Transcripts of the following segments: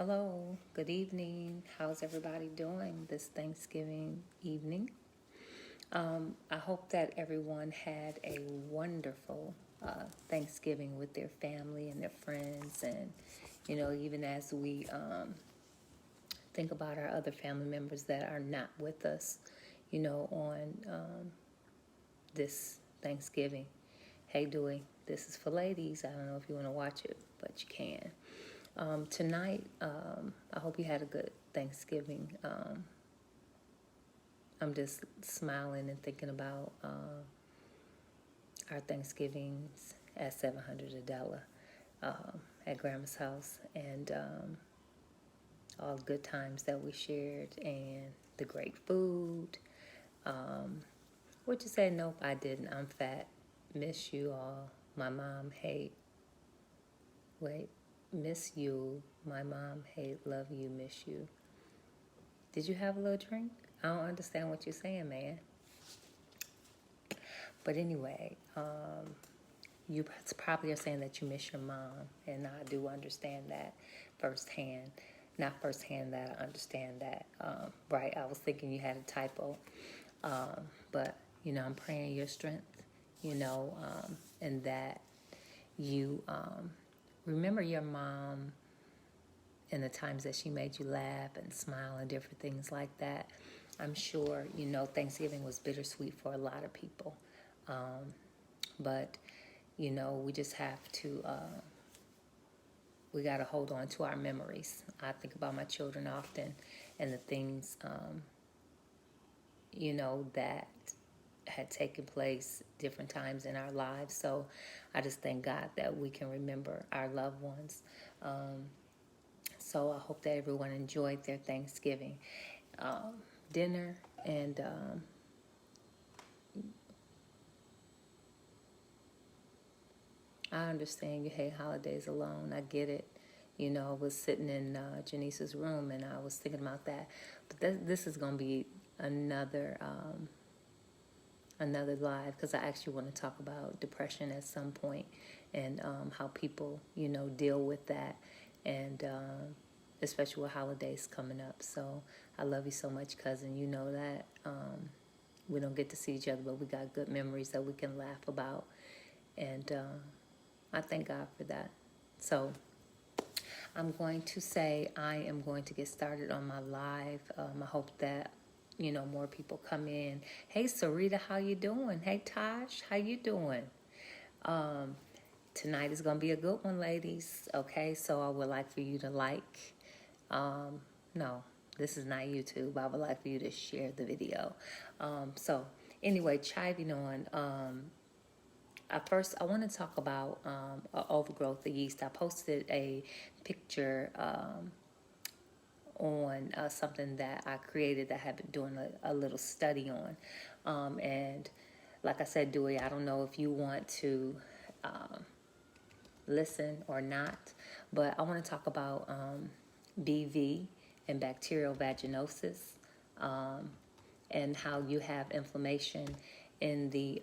Hello, good evening. How's everybody doing this Thanksgiving evening? I hope that everyone had a wonderful Thanksgiving with their family and their friends. And, even as we think about our other family members that are not with us, on this Thanksgiving. Hey, Dewey, this is for ladies. I don't know if you want to watch it, but you can. Tonight, I hope you had a good Thanksgiving. I'm just smiling and thinking about our Thanksgivings at 700 Adela at Grandma's house, and all the good times that we shared and the great food. What you say? Nope, I didn't. I'm fat. Miss you all. My mom hate. Wait, miss you. My mom hate. Love you. Miss you. Did you have a little drink? I don't understand what you're saying, man. But anyway, you probably are saying that you miss your mom, and I do understand that firsthand. Not firsthand that I understand that. Right, I was thinking you had a typo. But, I'm praying your strength, and that you remember your mom and the times that she made you laugh and smile and different things like that. I'm sure, Thanksgiving was bittersweet for a lot of people. But, we just have to, we got to hold on to our memories. I think about my children often and the things, that had taken place different times in our lives. So I just thank God that we can remember our loved ones. So I hope that everyone enjoyed their Thanksgiving dinner, and I understand you hate holidays alone. I get it. I was sitting in Janice's room and I was thinking about that. But this is going to be another live, because I actually want to talk about depression at some point, and how people, deal with that, and especially with holidays coming up. So I love you so much, cousin. You know that. We don't get to see each other, but we got good memories that we can laugh about. And I thank God for that. So I'm going to say I am going to get started on my live. I hope that more people come in. Hey, Sarita, how you doing? Hey, Tosh, how you doing? Tonight is going to be a good one, ladies. Okay, so I would like for you to like. No, this is not YouTube. I would like for you to share the video. So anyway, chiving on. First, I want to talk about overgrowth of yeast. I posted a picture on something that I created that I have been doing a little study on. And like I said, Dewey, I don't know if you want to listen or not, but I want to talk about BV and bacterial vaginosis, and how you have inflammation in the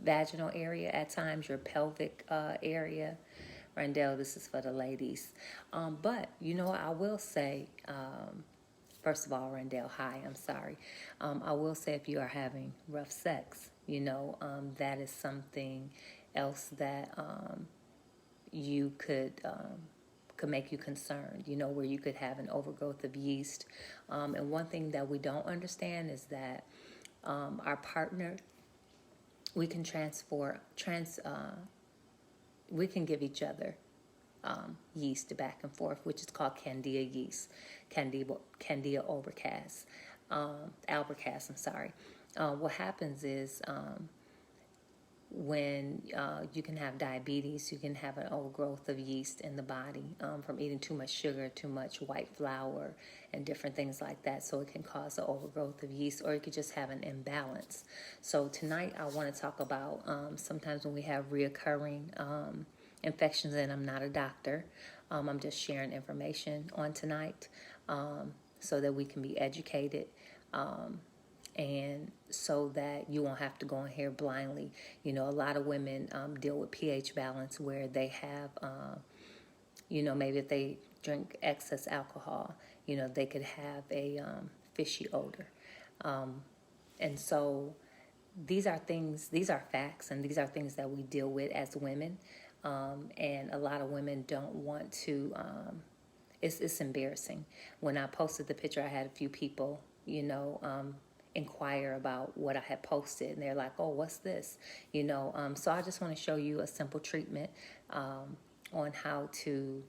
vaginal area at times, your pelvic area. Randall, this is for the ladies. But, I will say, first of all, Randall, hi, I'm sorry. I will say if you are having rough sex, that is something else that you could make you concerned, where you could have an overgrowth of yeast. And one thing that we don't understand is that our partner, we can we can give each other yeast back and forth, which is called Candida yeast, Candida albicans, I'm sorry. What happens is when you can have diabetes, you can have an overgrowth of yeast in the body from eating too much sugar, too much white flour, and different things like that. So it can cause an overgrowth of yeast, or you could just have an imbalance. So tonight I want to talk about sometimes when we have reoccurring infections, and I'm not a doctor. I'm just sharing information on tonight so that we can be educated. And so that you won't have to go in here blindly. A lot of women deal with pH balance where they have maybe if they drink excess alcohol, they could have a fishy odor. And so these are facts, and these are things that we deal with as women. And a lot of women don't want to, it's embarrassing. When I posted the picture, I had a few people, inquire about what I had posted, and they're like, oh, what's this? So I just want to show you a simple treatment on how to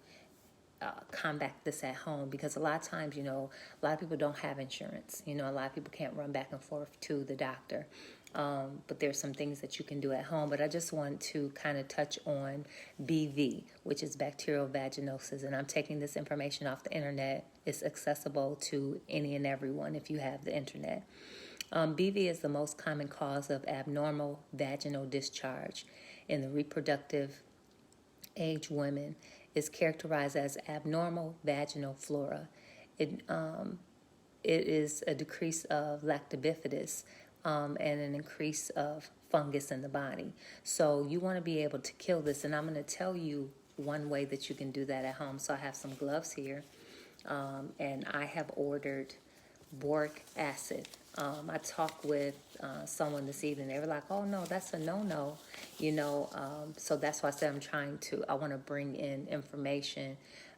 combat this at home, because a lot of times, a lot of people don't have insurance. A lot of people can't run back and forth to the doctor. But there's some things that you can do at home. But I just want to kind of touch on BV, which is bacterial vaginosis. And I'm taking this information off the internet. It's accessible to any and everyone if you have the internet. BV is the most common cause of abnormal vaginal discharge in the reproductive age women. Is characterized as abnormal vaginal flora. It is a decrease of lactobifidus and an increase of fungus in the body. So you want to be able to kill this, and I'm going to tell you one way that you can do that at home. So I have some gloves here, and I have ordered boric acid. I talked with someone this evening. They were like, oh, no, that's a no-no, so that's why I said I want to bring in information,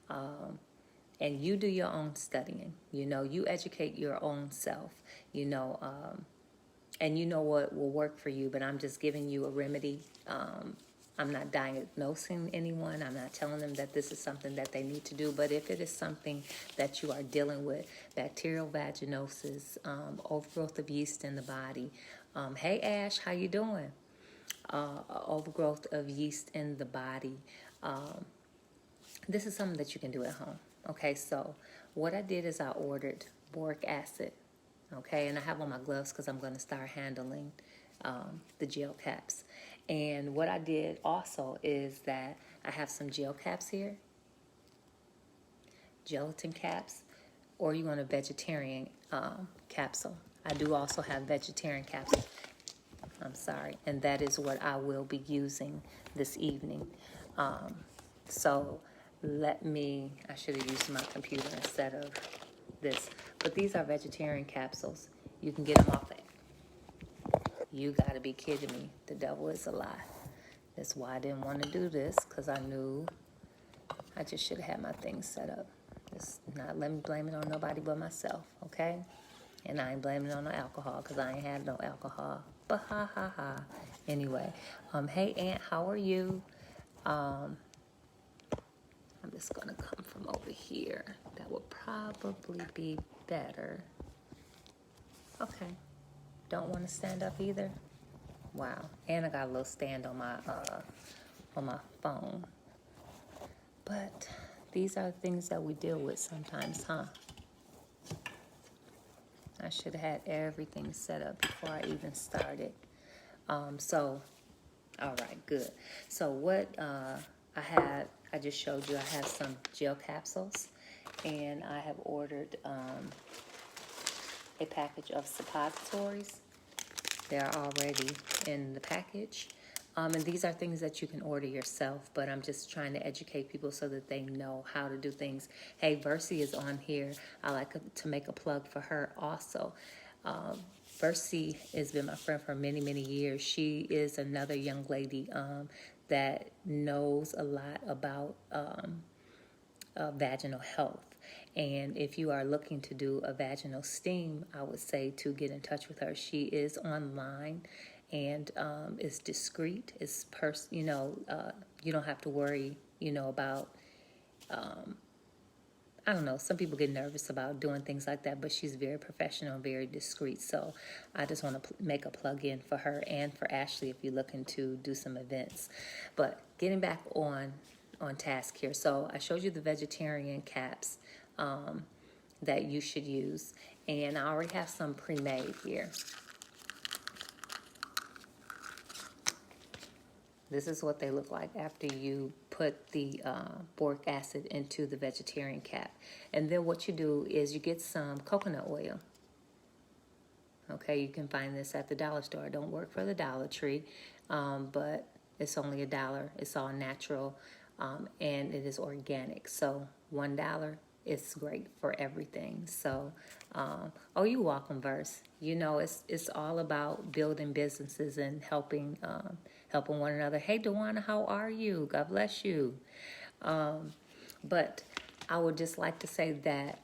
and you do your own studying, you educate your own self, and you know what will work for you, but I'm just giving you a remedy. I'm not diagnosing anyone. I'm not telling them that this is something that they need to do. But if it is something that you are dealing with, bacterial vaginosis, overgrowth of yeast in the body. Hey, Ash, how you doing? Overgrowth of yeast in the body. This is something that you can do at home. Okay, so what I did is I ordered boric acid. Okay, and I have on my gloves because I'm going to start handling the gel caps. And what I did also is that I have some gel caps here, gelatin caps, or you want a vegetarian capsule. I do also have vegetarian capsules. I'm sorry, and that is what I will be using this evening. So I should have used my computer instead of this. But these are vegetarian capsules. You can get them off. You got to be kidding me. The devil is a lie. That's why I didn't want to do this, because I knew I just should have had my things set up. Just not let me blame it on nobody but myself, okay? And I ain't blaming it on no alcohol, because I ain't had no alcohol. But ha ha ha. Anyway, hey Aunt, how are you? I'm just gonna come from over here. That would probably be better. Okay. Don't want to stand up either? Wow. And I got a little stand on my phone. But these are things that we deal with sometimes, huh? I should have had everything set up before I even started. All right, good. So what I just showed you, I have some gel capsules, and I have ordered a package of suppositories. They're already in the package. And these are things that you can order yourself, but I'm just trying to educate people so that they know how to do things. Hey, Versi is on here. I like to make a plug for her also. Versi has been my friend for many, many years. She is another young lady that knows a lot about vaginal health. And if you are looking to do a vaginal steam, I would say to get in touch with her. She is online and is discreet. Is you don't have to worry, about. I don't know. Some people get nervous about doing things like that, but she's very professional, very discreet. So I just want to make a plug-in for her and for Ashley if you're looking to do some events. But getting back on task here. So I showed you the vegetarian caps that you should use, and I already have some pre-made here. This is what they look like after you put the boric acid into the vegetarian cap. And then what you do is you get some coconut oil. Okay, you can find this at the dollar store. It don't work for the Dollar Tree, but it's only $1. It's all natural. and it is organic. So $1 is great for everything. So, oh, you welcome, Verse. You know, it's all about building businesses and helping one another. Hey, Dewana, how are you? God bless you. But I would just like to say that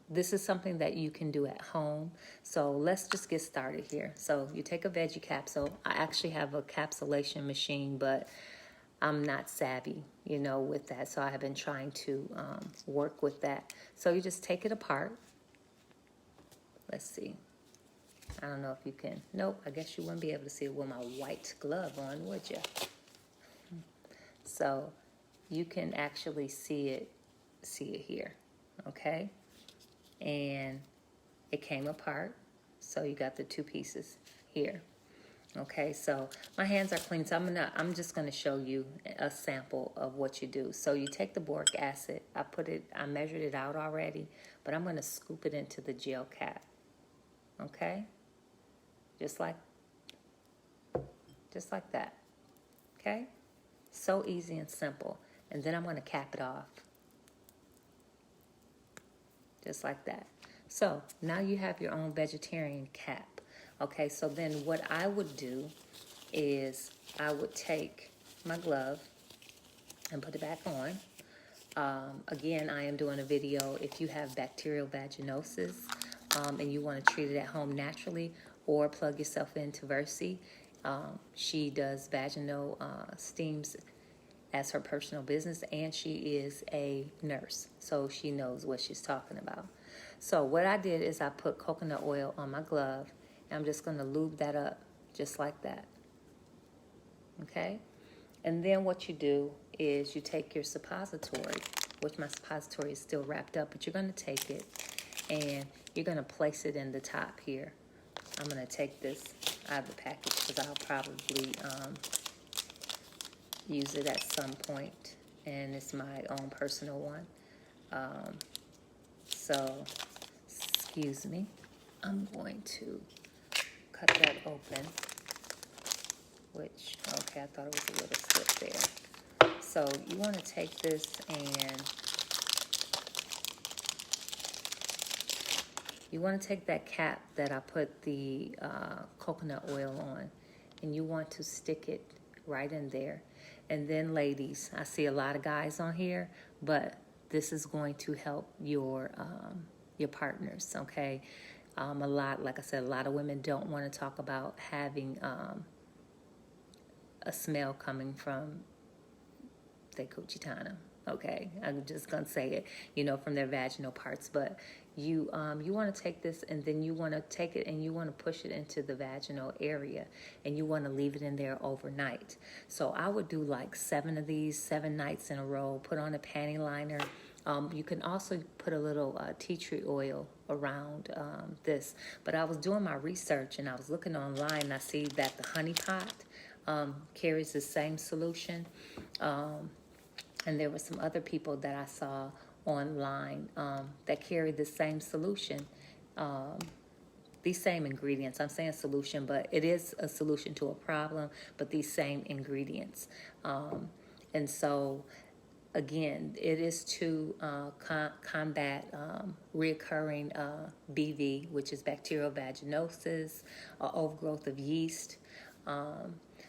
this is something that you can do at home. So let's just get started here. So you take a veggie capsule. I actually have a capsulation machine, but I'm not savvy, with that. So I have been trying to work with that. So you just take it apart. Let's see. I don't know if you can. Nope, I guess you wouldn't be able to see it with my white glove on, would you? So you can actually see it here, okay? And it came apart. So you got the two pieces here. Okay, so my hands are clean, so I'm just gonna show you a sample of what you do. So you take the boric acid, I measured it out already, but I'm gonna scoop it into the gel cap. Okay? Just like that. Okay? So easy and simple. And then I'm gonna cap it off. Just like that. So now you have your own vegetarian cap. Okay, so then what I would do is I would take my glove and put it back on. Again, I am doing a video if you have bacterial vaginosis and you want to treat it at home naturally, or plug yourself into Versi. She does vaginal steams as her personal business, and she is a nurse, so she knows what she's talking about. So what I did is I put coconut oil on my glove, and I'm just going to lube that up just like that. Okay? And then what you do is you take your suppository, which my suppository is still wrapped up, but you're going to take it and you're going to place it in the top here. I'm going to take this out of the package because I'll probably use it at some point, and it's my own personal one. So, excuse me, I'm going to cut that open, which, okay, I thought it was a little slip there. So you want to take this and you want to take that cap that I put the coconut oil on, and you want to stick it right in there. And then ladies, I see a lot of guys on here, but this is going to help your partners, okay? Like I said, a lot of women don't want to talk about having a smell coming from their coochie-tana, okay? I'm just going to say it, from their vaginal parts. But you want to take this, and then you want to take it and you want to push it into the vaginal area, and you want to leave it in there overnight. So I would do like 7 of these, 7 nights in a row, put on a panty liner. You can also put a little tea tree oil around this. But I was doing my research, and I was looking online, and I see that the honey pot carries the same solution. And there were some other people that I saw online that carried the same solution, these same ingredients. I'm saying solution, but it is a solution to a problem, but these same ingredients. And so, again, it is to combat reoccurring BV, which is bacterial vaginosis, overgrowth of yeast.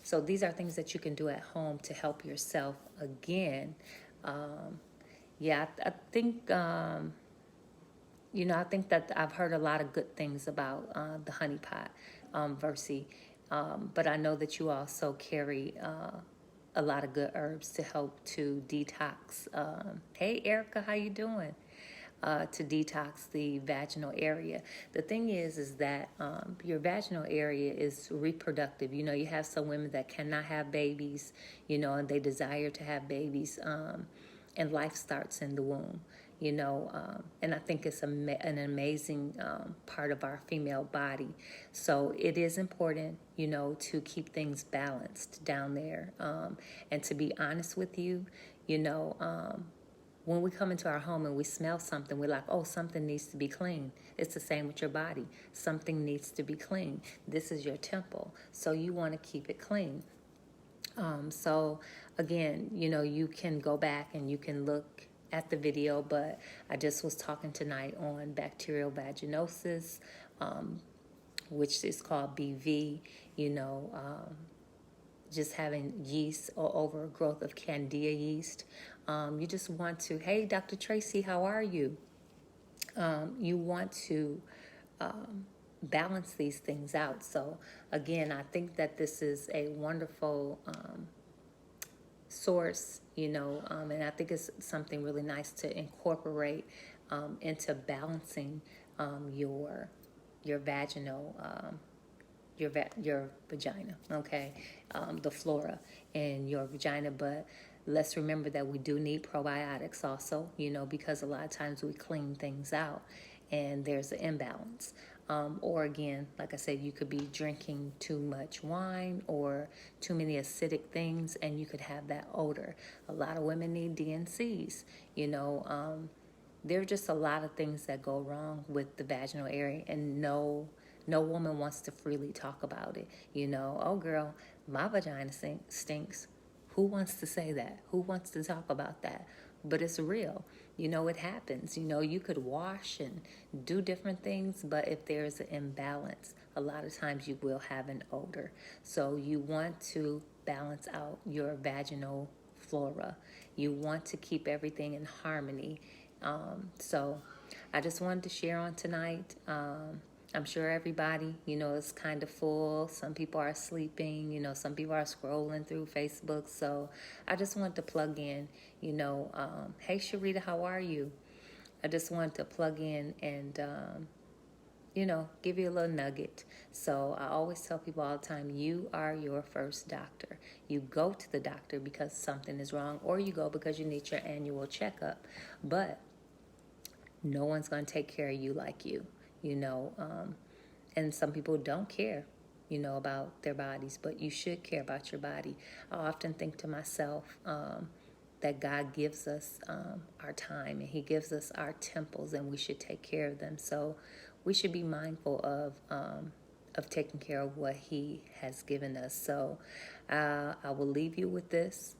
So these are things that you can do at home to help yourself. Again, I think, I think that I've heard a lot of good things about the honey pot, Versi. But I know that you also carry a lot of good herbs to help to detox. Hey, Erica, how you doing? To detox the vaginal area. The thing is that your vaginal area is reproductive. You have some women that cannot have babies, and they desire to have babies, and life starts in the womb, and I think it's an amazing part of our female body. So it is important, to keep things balanced down there. And to be honest with you, when we come into our home and we smell something, we're like, oh, something needs to be clean. It's the same with your body. Something needs to be clean. This is your temple, so you want to keep it clean. So again, you can go back and you can look at the video, but I just was talking tonight on bacterial vaginosis, which is called BV, you know, just having yeast or overgrowth of candida yeast. You just want to, hey, Dr. Tracy, how are you? You want to balance these things out. So again, I think that this is a wonderful source, and I think it's something really nice to incorporate into balancing your vaginal your vagina, okay, the flora in your vagina. But let's remember that we do need probiotics also, because a lot of times we clean things out and there's an imbalance. Or again, like I said, you could be drinking too much wine or too many acidic things, and you could have that odor. A lot of women need DNCs. There are just a lot of things that go wrong with the vaginal area, and no woman wants to freely talk about it. Oh girl, my vagina stinks. Who wants to say that? Who wants to talk about that? But it's real. It happens. You could wash and do different things, but if there's an imbalance, a lot of times you will have an odor. So you want to balance out your vaginal flora. You want to keep everything in harmony. So I just wanted to share on tonight. I'm sure everybody, is kind of full. Some people are sleeping, some people are scrolling through Facebook. So I just wanted to plug in, hey, Sharita, how are you? I just wanted to plug in and, give you a little nugget. So I always tell people all the time, you are your first doctor. You go to the doctor because something is wrong, or you go because you need your annual checkup. But no one's going to take care of you like you. And some people don't care, about their bodies, but you should care about your body. I often think to myself that God gives us our time, and He gives us our temples, and we should take care of them. So we should be mindful of taking care of what He has given us. So I will leave you with this.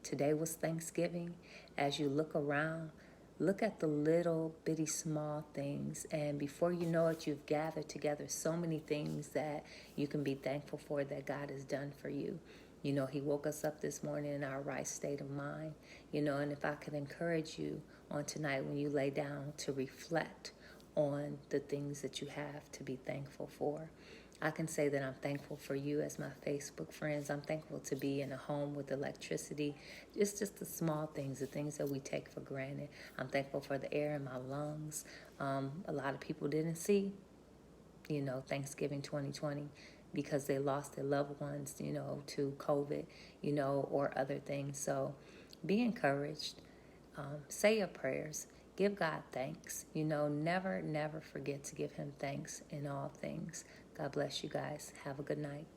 Today was Thanksgiving. As you look around, look at the little bitty small things, and before you know it, you've gathered together so many things that you can be thankful for that God has done for you. He woke us up this morning in our right state of mind, and if I could encourage you on tonight when you lay down to reflect on the things that you have to be thankful for. I can say that I'm thankful for you as my Facebook friends. I'm thankful to be in a home with electricity. It's just the small things, the things that we take for granted. I'm thankful for the air in my lungs. A lot of people didn't see, Thanksgiving 2020 because they lost their loved ones, to COVID, or other things. So be encouraged. Say your prayers. Give God thanks. Never forget to give Him thanks in all things. God bless you guys. Have a good night.